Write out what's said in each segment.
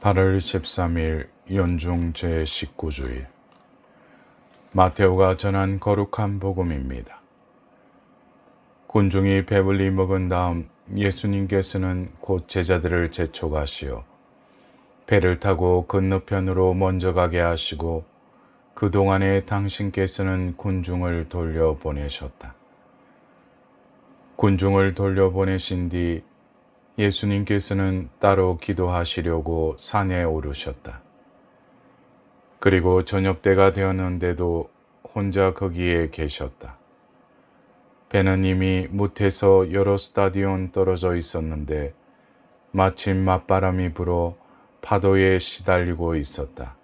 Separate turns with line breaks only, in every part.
8월 13일 연중 제19주일 마테오가 전한 거룩한 복음입니다. 군중이 배불리 먹은 다음 예수님께서는 곧 제자들을 재촉하시어 배를 타고 건너편으로 먼저 가게 하시고 그동안에 당신께서는 군중을 돌려보내셨다. 군중을 돌려보내신 뒤 예수님께서는 따로 기도하시려고 산에 오르셨다. 그리고 저녁 때가 되었는데도 혼자 거기에 계셨다. 배는 이미 무태서 여러 스타디온 떨어져 있었는데 마침 맞바람이 불어 파도에 시달리고 있었다.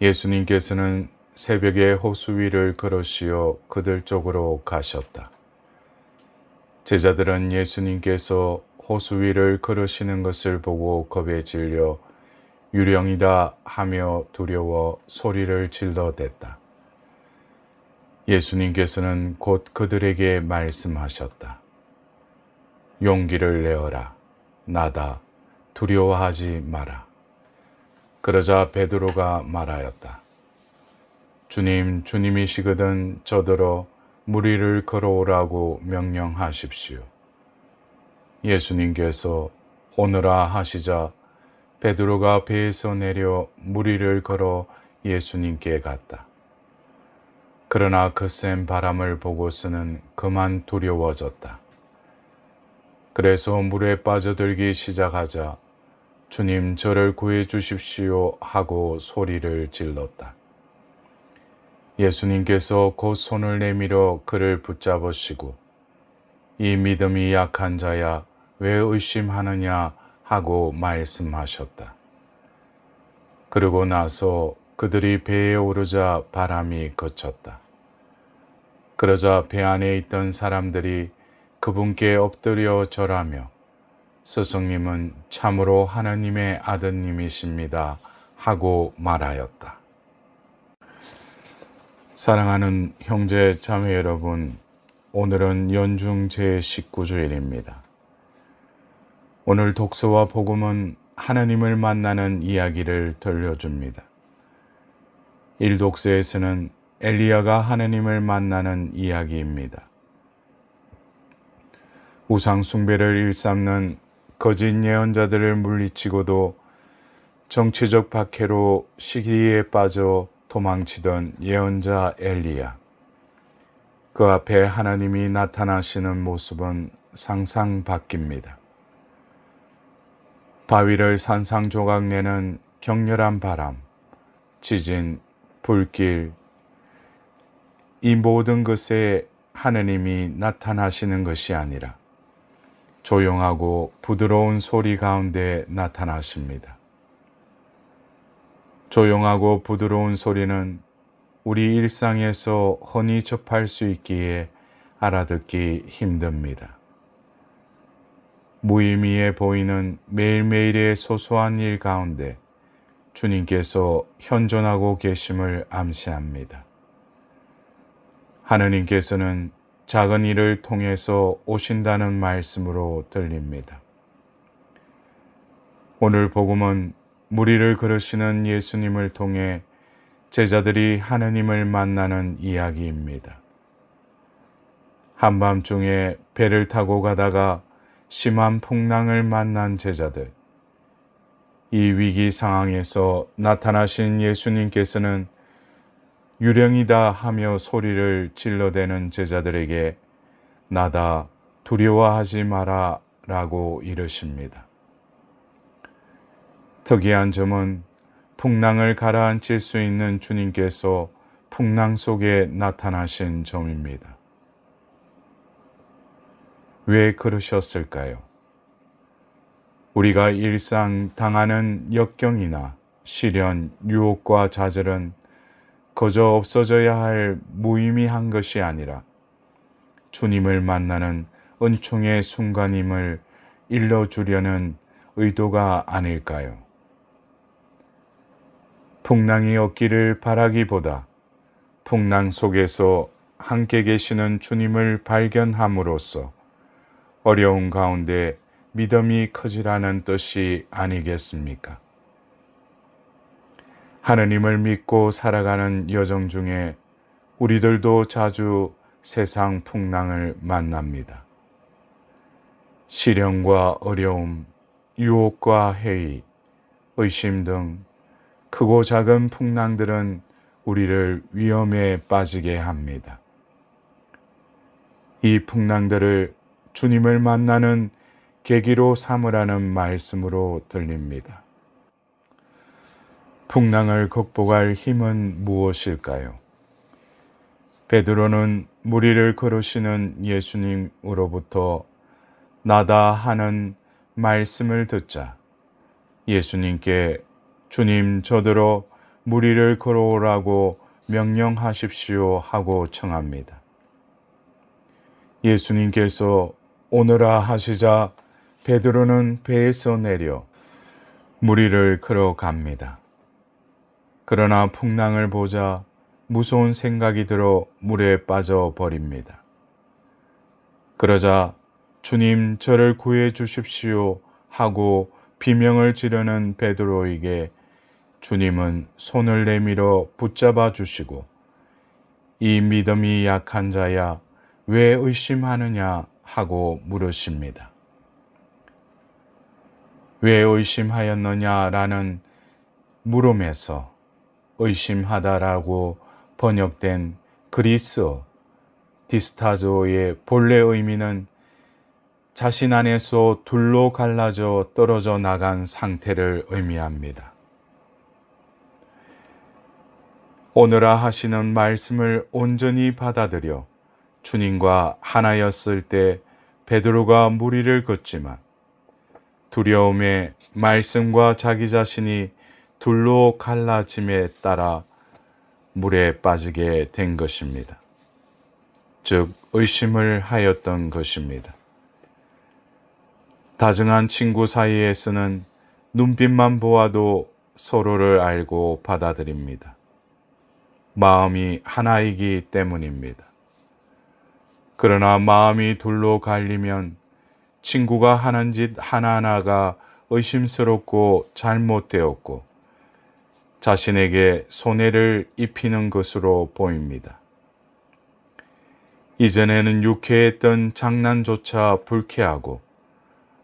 예수님께서는 새벽에 호수 위를 걸으시어 그들 쪽으로 가셨다. 제자들은 예수님께서 호수 위를 걸으시는 것을 보고 겁에 질려 유령이다 하며 두려워 소리를 질러댔다. 예수님께서는 곧 그들에게 말씀하셨다. 용기를 내어라. 나다. 두려워하지 마라. 그러자 베드로가 말하였다. 주님, 주님이시거든 저더러 물 위를 걸어오라고 명령하십시오. 예수님께서 오너라 하시자 베드로가 배에서 내려 물 위를 걸어 예수님께 갔다. 그러나 그 센 바람을 보고서는 그만 두려워졌다. 그래서 물에 빠져들기 시작하자 주님 저를 구해 주십시오 하고 소리를 질렀다. 예수님께서 곧 손을 내밀어 그를 붙잡으시고 이 믿음이 약한 자야 왜 의심하느냐 하고 말씀하셨다. 그러고 나서 그들이 배에 오르자 바람이 그쳤다. 그러자 배 안에 있던 사람들이 그분께 엎드려 절하며 스승님은 참으로 하나님의 아드님이십니다 하고 말하였다. 사랑하는 형제 자매 여러분, 오늘은 연중 제19주일입니다. 오늘 독서와 복음은 하나님을 만나는 이야기를 들려줍니다. 1독서에서는 엘리야가 하나님을 만나는 이야기입니다. 우상 숭배를 일삼는 거짓 예언자들을 물리치고도 정치적 박해로 시기에 빠져 도망치던 예언자 엘리야. 그 앞에 하나님이 나타나시는 모습은 상상 바뀝니다. 바위를 산상조각 내는 격렬한 바람, 지진, 불길, 이 모든 것에 하나님이 나타나시는 것이 아니라 조용하고 부드러운 소리 가운데 나타나십니다. 조용하고 부드러운 소리는 우리 일상에서 흔히 접할 수 있기에 알아듣기 힘듭니다. 무의미해 보이는 매일매일의 소소한 일 가운데 주님께서 현존하고 계심을 암시합니다. 하느님께서는 작은 일을 통해서 오신다는 말씀으로 들립니다. 오늘 복음은 물 위를 걸으시는 예수님을 통해 제자들이 하느님을 만나는 이야기입니다. 한밤중에 배를 타고 가다가 심한 풍랑을 만난 제자들. 이 위기 상황에서 나타나신 예수님께서는 유령이다 하며 소리를 질러대는 제자들에게 나다 두려워하지 마라 라고 이르십니다. 특이한 점은 풍랑을 가라앉힐 수 있는 주님께서 풍랑 속에 나타나신 점입니다. 왜 그러셨을까요? 우리가 일상 당하는 역경이나 시련, 유혹과 좌절은 그저 없어져야 할 무의미한 것이 아니라 주님을 만나는 은총의 순간임을 일러주려는 의도가 아닐까요? 풍랑이 없기를 바라기보다 풍랑 속에서 함께 계시는 주님을 발견함으로써 어려운 가운데 믿음이 커지라는 뜻이 아니겠습니까? 하느님을 믿고 살아가는 여정 중에 우리들도 자주 세상 풍랑을 만납니다. 시련과 어려움, 유혹과 해이, 의심 등 크고 작은 풍랑들은 우리를 위험에 빠지게 합니다. 이 풍랑들을 주님을 만나는 계기로 삼으라는 말씀으로 들립니다. 풍랑을 극복할 힘은 무엇일까요? 베드로는 무리를 걸으시는 예수님으로부터 나다 하는 말씀을 듣자 예수님께 주님 저더러 무리를 걸어오라고 명령하십시오 하고 청합니다. 예수님께서 오너라 하시자 베드로는 배에서 내려 무리를 걸어갑니다. 그러나 풍랑을 보자 무서운 생각이 들어 물에 빠져 버립니다. 그러자 주님 저를 구해 주십시오 하고 비명을 지르는 베드로에게 주님은 손을 내밀어 붙잡아 주시고 이 믿음이 약한 자야 왜 의심하느냐 하고 물으십니다. 왜 의심하였느냐라는 물음에서 의심하다라고 번역된 그리스어 디스타조의 본래 의미는 자신 안에서 둘로 갈라져 떨어져 나간 상태를 의미합니다. 오너라 하시는 말씀을 온전히 받아들여 주님과 하나였을 때 베드로가 무리를 걷지만 두려움에 말씀과 자기 자신이 둘로 갈라짐에 따라 물에 빠지게 된 것입니다. 즉 의심을 하였던 것입니다. 다정한 친구 사이에서는 눈빛만 보아도 서로를 알고 받아들입니다. 마음이 하나이기 때문입니다. 그러나 마음이 둘로 갈리면 친구가 하는 짓 하나하나가 의심스럽고 잘못되었고 자신에게 손해를 입히는 것으로 보입니다. 이전에는 유쾌했던 장난조차 불쾌하고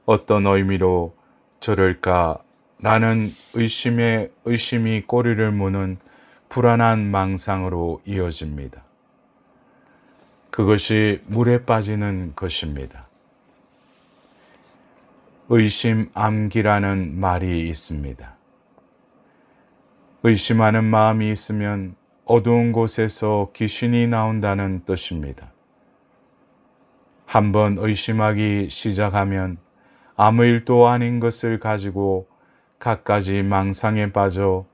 어떤 의미로 저럴까라는 의심이 꼬리를 무는 불안한 망상으로 이어집니다. 그것이 물에 빠지는 것입니다. 의심암기라는 말이 있습니다. 의심하는 마음이 있으면 어두운 곳에서 귀신이 나온다는 뜻입니다. 한번 의심하기 시작하면 아무 일도 아닌 것을 가지고 갖가지 망상에 빠져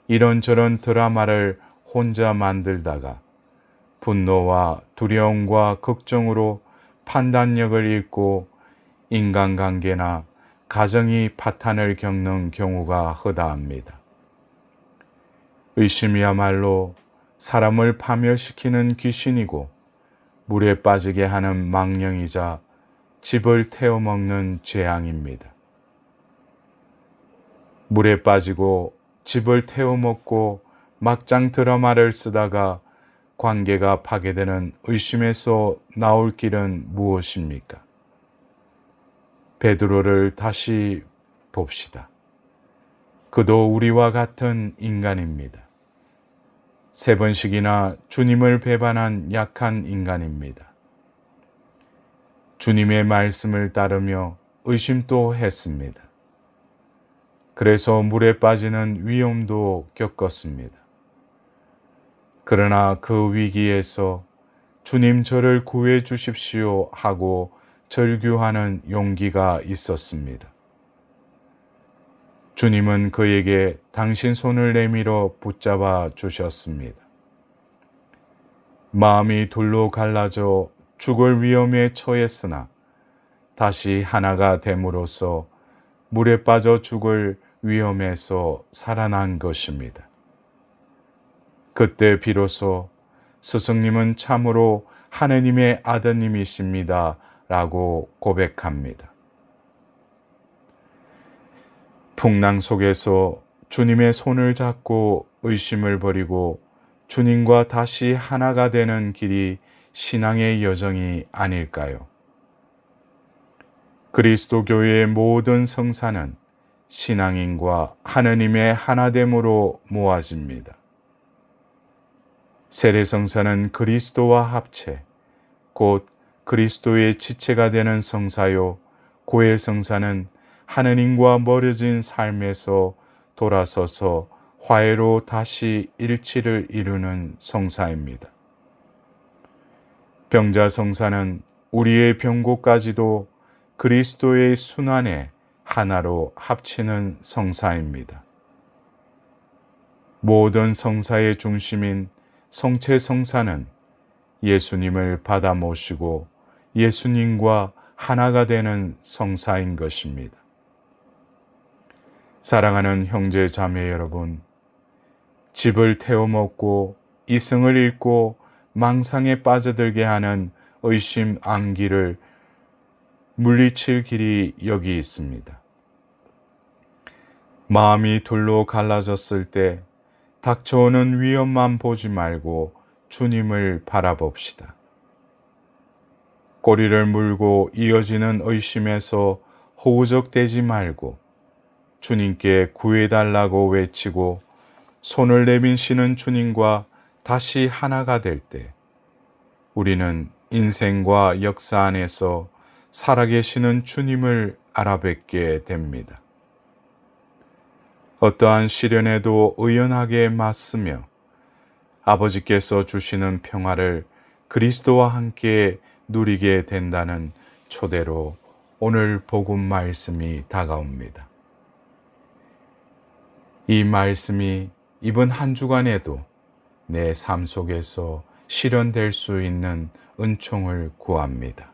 이런저런 드라마를 혼자 만들다가 분노와 두려움과 걱정으로 판단력을 잃고 인간관계나 가정이 파탄을 겪는 경우가 허다합니다. 의심이야말로 사람을 파멸시키는 귀신이고 물에 빠지게 하는 망령이자 집을 태워먹는 재앙입니다. 물에 빠지고 집을 태워먹고 막장 드라마를 쓰다가 관계가 파괴되는 의심에서 나올 길은 무엇입니까? 베드로를 다시 봅시다. 그도 우리와 같은 인간입니다. 3번씩이나 주님을 배반한 약한 인간입니다. 주님의 말씀을 따르며 의심도 했습니다. 그래서 물에 빠지는 위험도 겪었습니다. 그러나 그 위기에서 주님 저를 구해 주십시오 하고 절규하는 용기가 있었습니다. 주님은 그에게 당신 손을 내밀어 붙잡아 주셨습니다. 마음이 둘로 갈라져 죽을 위험에 처했으나 다시 하나가 됨으로써 물에 빠져 죽을 위험에서 살아난 것입니다. 그때 비로소 스승님은 참으로 하느님의 아드님이십니다 라고 고백합니다. 풍랑 속에서 주님의 손을 잡고 의심을 버리고 주님과 다시 하나가 되는 길이 신앙의 여정이 아닐까요? 그리스도 교회의 모든 성사는 신앙인과 하느님의 하나됨으로 모아집니다. 세례성사는 그리스도와 합체, 곧 그리스도의 지체가 되는 성사요, 고해성사는 하느님과 멀어진 삶에서 돌아서서 화해로 다시 일치를 이루는 성사입니다. 병자성사는 우리의 병고까지도 그리스도의 순환에 하나로 합치는 성사입니다. 모든 성사의 중심인 성체성사는 예수님을 받아 모시고 예수님과 하나가 되는 성사인 것입니다. 사랑하는 형제 자매 여러분, 집을 태워먹고 이승을 잃고 망상에 빠져들게 하는 의심 안기를 물리칠 길이 여기 있습니다. 마음이 둘로 갈라졌을 때 닥쳐오는 위험만 보지 말고 주님을 바라봅시다. 꼬리를 물고 이어지는 의심에서 허우적대지 말고 주님께 구해달라고 외치고 손을 내민시는 주님과 다시 하나가 될 때 우리는 인생과 역사 안에서 살아계시는 주님을 알아뵙게 됩니다. 어떠한 시련에도 의연하게 맞서며 아버지께서 주시는 평화를 그리스도와 함께 누리게 된다는 초대로 오늘 복음 말씀이 다가옵니다. 이 말씀이 이번 한 주간에도 내 삶 속에서 실현될 수 있는 은총을 구합니다.